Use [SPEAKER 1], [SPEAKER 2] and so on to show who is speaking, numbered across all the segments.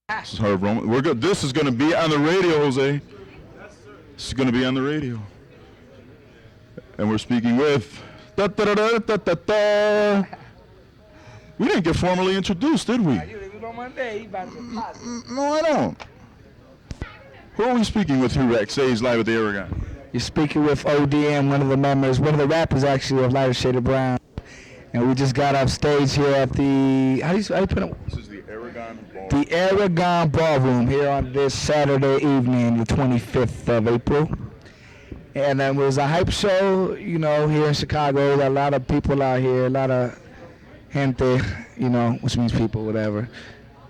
[SPEAKER 1] This is Harv. We're good. This is going to be on the radio, Jose. This is going to be on the radio. And we're speaking with... Da, da, da, da, da, da, da. We didn't get formally introduced, did we? No, I don't. Who are we speaking with here, Rex? Say he's live at the Aragon.
[SPEAKER 2] You're speaking with ODM, one of the members, one of the rappers actually of Lighter Shade of Brown. And we just got off stage here at the, how do you put it?
[SPEAKER 1] This is the Aragon Ballroom.
[SPEAKER 2] The Aragon Ballroom here on this Saturday evening, the 25th of April. And it was a hype show, you know, here in Chicago. There are a lot of people out here, a lot of gente, you know, which means people, whatever.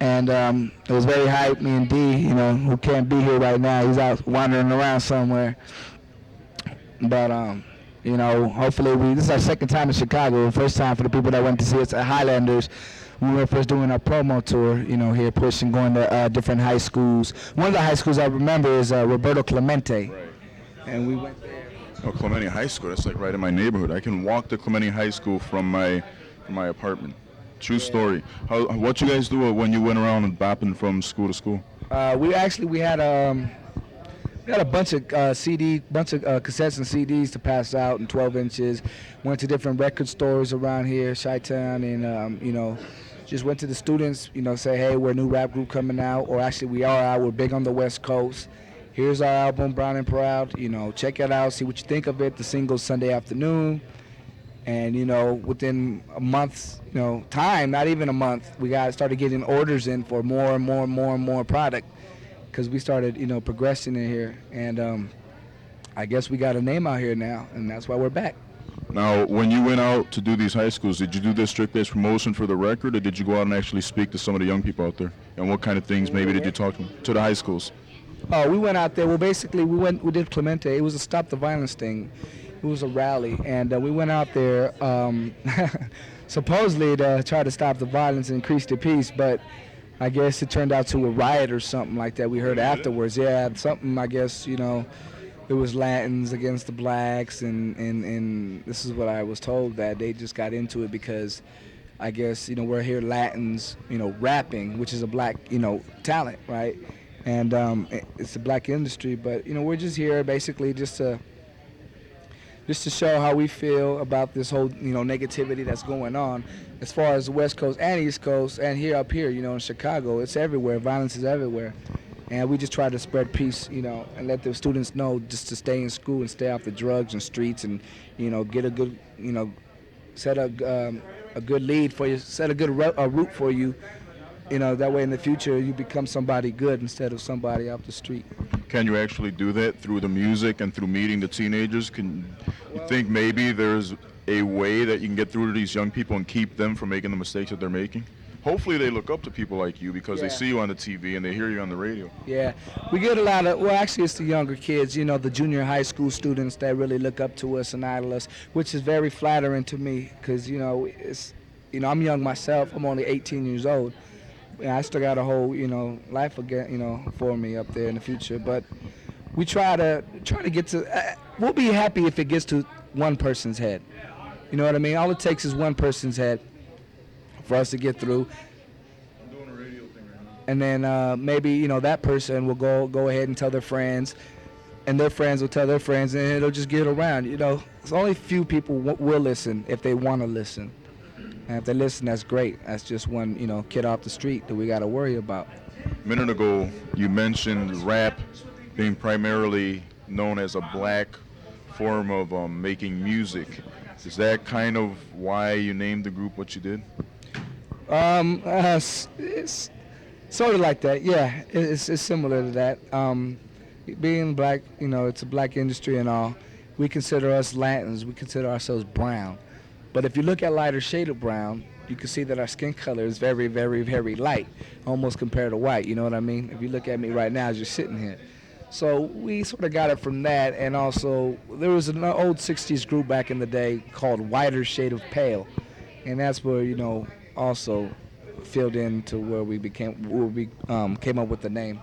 [SPEAKER 2] And it was very hype. Me and D, you know, who can't be here right now. He's out wandering around somewhere. But, you know, hopefully this is our second time in Chicago. First time for the people that went to see us at Highlanders. We were first doing our promo tour, you know, here pushing, going to different high schools. One of the high schools I remember is Roberto Clemente. Right. And we went there.
[SPEAKER 1] Oh, Clemente High School, that's like right in my neighborhood. I can walk to Clemente High School from my apartment. True story. What you guys do when you went around and bopping from school to school?
[SPEAKER 2] We had a bunch of cassettes and CDs to pass out in 12 inches. Went to different record stores around here, Chi-Town, and you know, just went to the students, you know, say, hey, we're a new rap group coming out, or actually we are out. We're big on the West Coast. Here's our album, Brown and Proud. You know, check it out, see what you think of it. The single's Sunday Afternoon. And, you know, within a month's, you know, time, not even a month, we started getting orders in for more and more and more and more product because we started, you know, progressing in here. And I guess we got a name out here now, and that's why we're back.
[SPEAKER 1] Now, when you went out to do these high schools, did you do this strictly as promotion for the record, or did you go out and actually speak to some of the young people out there? And what kind of things maybe did you talk to the high schools?
[SPEAKER 2] Oh, we went out there. Well, basically, we did Clemente. It was a Stop the Violence thing. It was a rally, and we went out there supposedly to try to stop the violence and increase the peace, but I guess it turned out to a riot or something like that. We heard afterwards. Yeah, something, I guess, you know, it was Latins against the blacks, and this is what I was told, that they just got into it because I guess, you know, we're here Latins, you know, rapping, which is a black, you know, talent, right? And it's a black industry, but, you know, we're just here basically just to show how we feel about this whole, you know, negativity that's going on as far as the West Coast and East Coast and here up here, you know, in Chicago. It's everywhere. Violence is everywhere. And we just try to spread peace, you know, and let the students know just to stay in school and stay off the drugs and streets and, you know, get a good, you know, set a good lead for you, set a good route for you. You know, that way in the future you become somebody good instead of somebody off the street.
[SPEAKER 1] Can you actually do that through the music and through meeting the teenagers? Can you think maybe there's a way that you can get through to these young people and keep them from making the mistakes that they're making? Hopefully they look up to people like you because they see you on the TV and they hear you on the radio.
[SPEAKER 2] Yeah, we get a lot of, well, actually it's the younger kids, you know, the junior high school students that really look up to us and idol us, which is very flattering to me because, you know, it's, you know, I'm young myself. I'm only 18 years old. And I still got a whole, you know, life again, you know, for me up there in the future. But we try to get to. We'll be happy if it gets to one person's head. You know what I mean? All it takes is one person's head for us to get through.
[SPEAKER 1] I'm doing a radio thing right now.
[SPEAKER 2] And then maybe, you know, that person will go ahead and tell their friends, and their friends will tell their friends, and it'll just get around. You know, it's only few people will listen if they want to listen. And if they listen, that's great. That's just one, you know, kid off the street that we got to worry about.
[SPEAKER 1] A minute ago, you mentioned rap being primarily known as a black form of making music. Is that kind of why you named the group what you did?
[SPEAKER 2] It's sort of like that, yeah. It's similar to that. Being black, you know, it's a black industry and all. We consider us Latins. We consider ourselves brown. But if you look at Lighter Shade of Brown, you can see that our skin color is very, very, very light, almost compared to white, you know what I mean? If you look at me right now as you're sitting here. So we sort of got it from that, and also there was an old 60s group back in the day called Whiter Shade of Pale, and that's where, you know, also filled into where we came up with the name.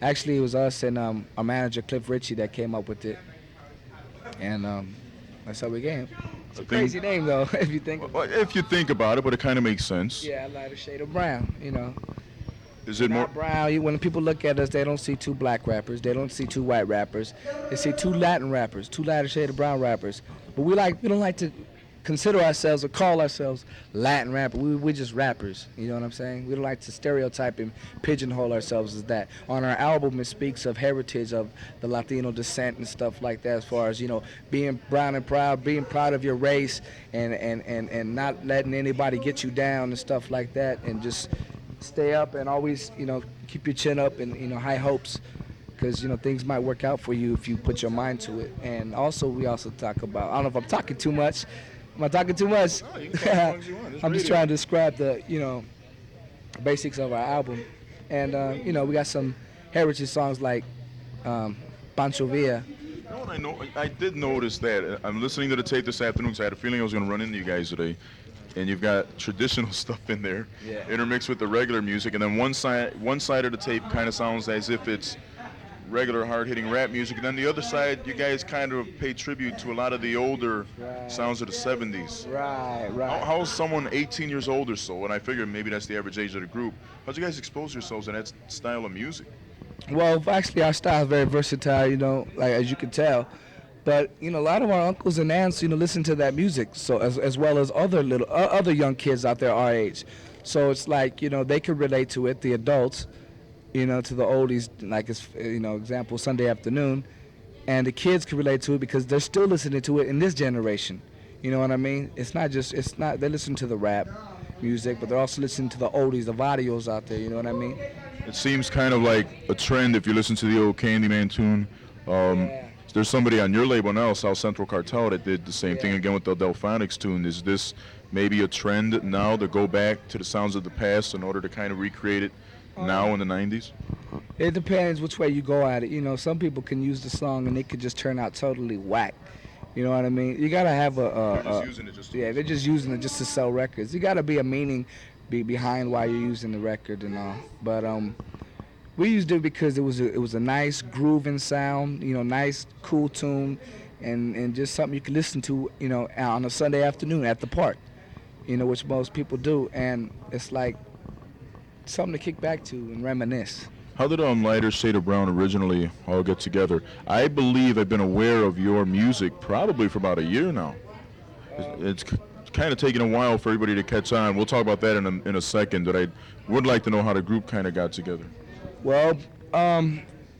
[SPEAKER 2] Actually, it was us and our manager, Cliff Ritchie, that came up with it, and that's how we came. It's a crazy name, though, if you think about it.
[SPEAKER 1] If you think about it, but it kind of makes sense.
[SPEAKER 2] Yeah, Lighter Shade of Brown, you know.
[SPEAKER 1] Is it more?
[SPEAKER 2] Not brown. When people look at us, they don't see two black rappers. They don't see two white rappers. They see two Latin rappers, two lighter shade of brown rappers. But we don't like to consider ourselves or call ourselves Latin rapper. We're just rappers. You know what I'm saying? We don't like to stereotype and pigeonhole ourselves as that. On our album, it speaks of heritage of the Latino descent and stuff like that, as far as, being brown and proud, being proud of your race, and not letting anybody get you down and stuff like that, and just stay up and always, keep your chin up and, high hopes, because, things might work out for you if you put your mind to it. And also, we also talk about, I don't know if I'm talking too much. Am I talking too much?
[SPEAKER 1] No, you can talk as long as you want.
[SPEAKER 2] I'm just trying to describe the, basics of our album. And, we got some heritage songs like Pancho Villa.
[SPEAKER 1] You know what I did notice that. I'm listening to the tape this afternoon, so I had a feeling I was going to run into you guys today. And you've got traditional stuff in there, intermixed with the regular music. And then one side of the tape kind of sounds as if it's regular hard-hitting rap music, and then the other side, you guys kind of pay tribute to a lot of the older sounds of the 70s.
[SPEAKER 2] Right.
[SPEAKER 1] How's someone 18 years old or so, and I figure maybe that's the average age of the group, how'd you guys expose yourselves to that style of music?
[SPEAKER 2] Well, actually, our style is very versatile, like as you can tell. But, a lot of our uncles and aunts, listen to that music, so as well as other young kids out there our age. So it's like, they can relate to it, the adults, to the oldies, like it's, example, Sunday Afternoon, and the kids can relate to it because they're still listening to it in this generation. You know what I mean? They listen to the rap music, but they're also listening to the oldies, the vadios out there, you know what I mean?
[SPEAKER 1] It seems kind of like a trend if you listen to the old Candyman tune. There's somebody on your label now, South Central Cartel, that did the same thing again with the Delphonics tune. Is this maybe a trend now to go back to the sounds of the past in order to kind of recreate it now in the 90s?
[SPEAKER 2] It depends which way you go at it. Some people can use the song and it could just turn out totally whack. You know what I mean? You gotta have they're just using it just to sell records. You gotta be a meaning behind why you're using the record and all. But we used it because it was a nice grooving sound, nice cool tune, and just something you can listen to, on a Sunday afternoon at the park, which most people do, and it's like something to kick back to and reminisce.
[SPEAKER 1] How did Lighter Shade of Brown originally all get together? I believe I've been aware of your music probably for about a year now. It's kind of taken a while for everybody to catch on. We'll talk about that in a second, but I would like to know how the group kind of got together.
[SPEAKER 2] Well,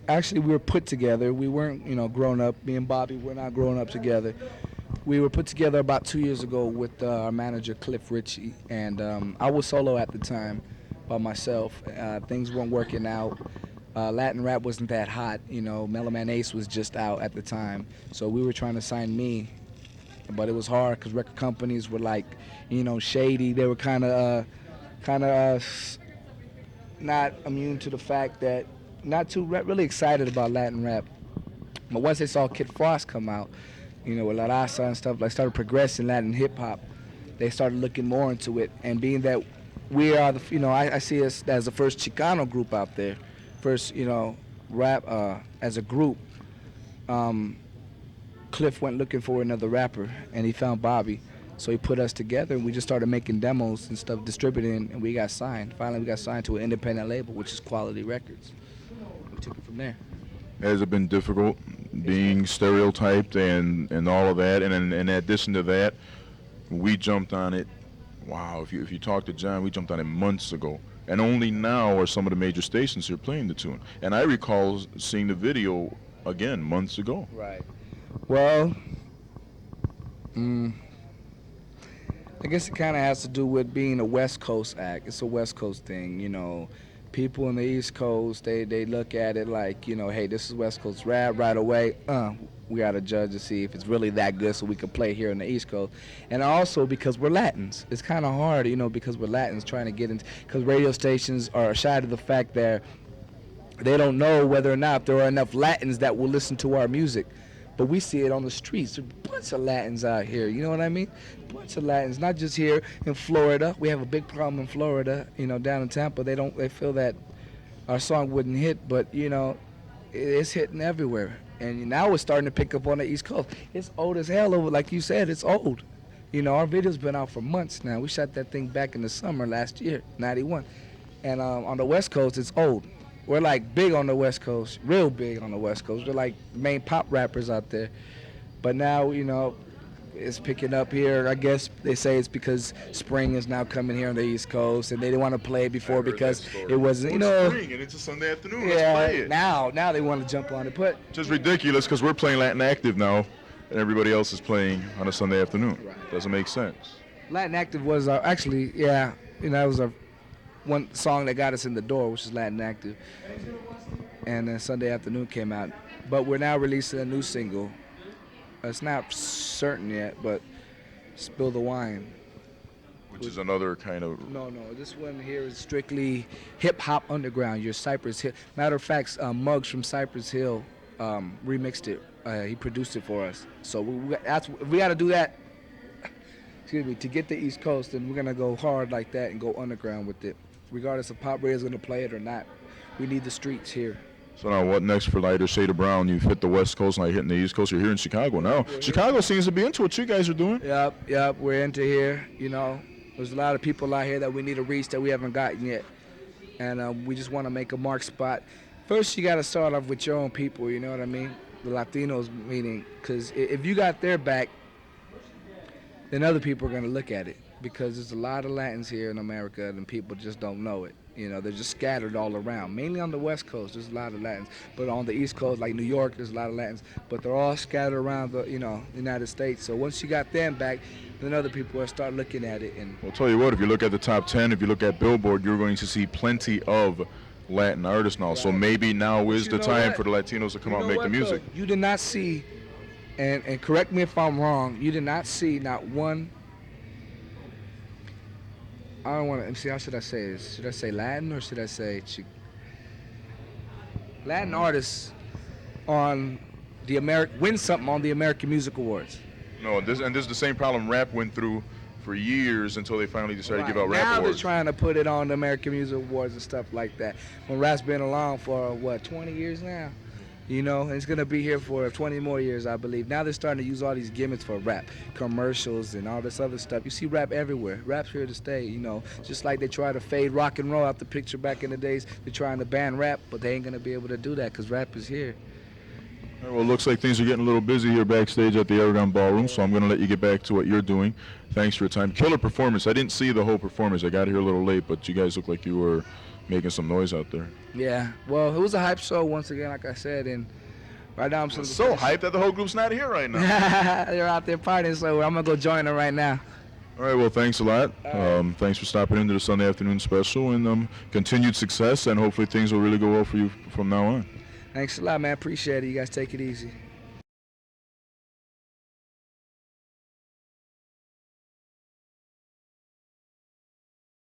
[SPEAKER 2] actually we were put together. We weren't, grown up. Me and Bobby were not growing up together. We were put together about 2 years ago with our manager, Cliff Ritchie, and I was solo at the time by myself. Things weren't working out. Latin rap wasn't that hot. Mellow Man Ace was just out at the time. So we were trying to sign me, but it was hard because record companies were like, shady. They were kind of not immune to the fact that not too really excited about Latin rap. But once they saw Kid Frost come out, with La Raza and stuff, like started progressing Latin hip hop, they started looking more into it. And being that we are I see us as the first Chicano group out there, first, rap as a group. Cliff went looking for another rapper, and he found Bobby. So he put us together, and we just started making demos and stuff, distributing, and we got signed. Finally, we got signed to an independent label, which is Quality Records. We took it from there.
[SPEAKER 1] Has it been difficult being stereotyped and all of that? And in addition to that, we jumped on it. Wow, if you talk to John, we jumped on it months ago. And only now are some of the major stations here playing the tune. And I recall seeing the video, again, months ago.
[SPEAKER 2] Right. Well, I guess it kind of has to do with being a West Coast act. It's a West Coast thing, People in the East Coast, they look at it like, hey, this is West Coast rap right away. We got to judge to see if it's really that good so we can play here on the East Coast. And also because we're Latins. It's kind of hard, because we're Latins trying to get into, because radio stations are shy to the fact that they don't know whether or not there are enough Latins that will listen to our music. But we see it on the streets. There's a bunch of Latins out here, you know what I mean? A bunch of Latins, not just here in Florida. We have a big problem in Florida, down in Tampa. They feel that our song wouldn't hit, but, it's hitting everywhere. And now we're starting to pick up on the East Coast. It's old as hell over, like you said, it's old. Our video's been out for months now. We shot that thing back in the summer last year, 91. And on the West Coast, it's old. We're like big on the West Coast, real big on the West Coast. We're like main pop rappers out there. But now, it's picking up here. I guess they say it's because spring is now coming here on the East Coast, and they didn't want to play it before because it wasn't,
[SPEAKER 1] spring, and it's a Sunday afternoon. Let's
[SPEAKER 2] Yeah,
[SPEAKER 1] play it.
[SPEAKER 2] now they want to jump on it. But
[SPEAKER 1] Just ridiculous because we're playing Latin Active now, and everybody else is playing on a Sunday afternoon.
[SPEAKER 2] Right.
[SPEAKER 1] Doesn't make sense.
[SPEAKER 2] Latin Active was actually, that was our one song that got us in the door, which is Latin Active. And then Sunday Afternoon came out. But we're now releasing a new single. It's not certain yet, but Spill the Wine.
[SPEAKER 1] Which is another kind of...
[SPEAKER 2] No, this one here is strictly hip-hop underground, your Cypress Hill. Matter of fact, Muggs from Cypress Hill remixed it. He produced it for us. So we got to do that, to get the East Coast, and we're going to go hard like that and go underground with it. Regardless if Pop Radio's going to play it or not, we need the streets here.
[SPEAKER 1] So now what next for Lighter Shade of Brown? You've hit the West Coast, now you're hitting the East Coast. You're here in Chicago now. Chicago seems to be into what you guys are doing.
[SPEAKER 2] Yep, we're into here. There's a lot of people out here that we need to reach that we haven't gotten yet. And we just want to make a mark spot. First, you got to start off with your own people, you know what I mean? The Latinos, meaning, because if you got their back, then other people are going to look at it. Because there's a lot of Latins here in America and people just don't know it. They're just scattered all around. Mainly on the West Coast, there's a lot of Latins. But on the East Coast, like New York, there's a lot of Latins. But they're all scattered around the, United States. So once you got them back, then other people will start looking at it. And
[SPEAKER 1] I'll tell you what, if you look at the top 10, if you look at Billboard, you're going to see plenty of Latin artists now. Right. So maybe now is the time for the Latinos to come out and make the music.
[SPEAKER 2] You did not see, and correct me if I'm wrong, you did not see not one... I don't want to see. How should I say this? Should I say Latin or should I say Latin artists on the win something on the American Music Awards?
[SPEAKER 1] No, this is the same problem rap went through for years until they finally decided to give out rap
[SPEAKER 2] now
[SPEAKER 1] awards.
[SPEAKER 2] They're trying to put it on the American Music Awards and stuff like that. When rap's been along for 20 years now. And it's going to be here for 20 more years, I believe. Now they're starting to use all these gimmicks for rap, commercials and all this other stuff. You see rap everywhere. Rap's here to stay, Just like they try to fade rock and roll out the picture back in the days. They're trying to ban rap, but they ain't going to be able to do that because rap is here.
[SPEAKER 1] All right, well, it looks like things are getting a little busy here backstage at the Aragon Ballroom, so I'm going to let you get back to what you're doing. Thanks for your time. Killer performance. I didn't see the whole performance. I got here a little late, but you guys look like you were making some noise out there.
[SPEAKER 2] Yeah, well, it was a hype show once again, like I said, and right now I'm
[SPEAKER 1] so hyped that the whole group's not here right now.
[SPEAKER 2] They're out there partying, so I'm going to go join them right now.
[SPEAKER 1] All right, well, thanks a lot. Thanks for stopping into the Sunday afternoon special, and continued success, and hopefully things will really go well for you from now on.
[SPEAKER 2] Thanks a lot, man. Appreciate it. You guys take it easy.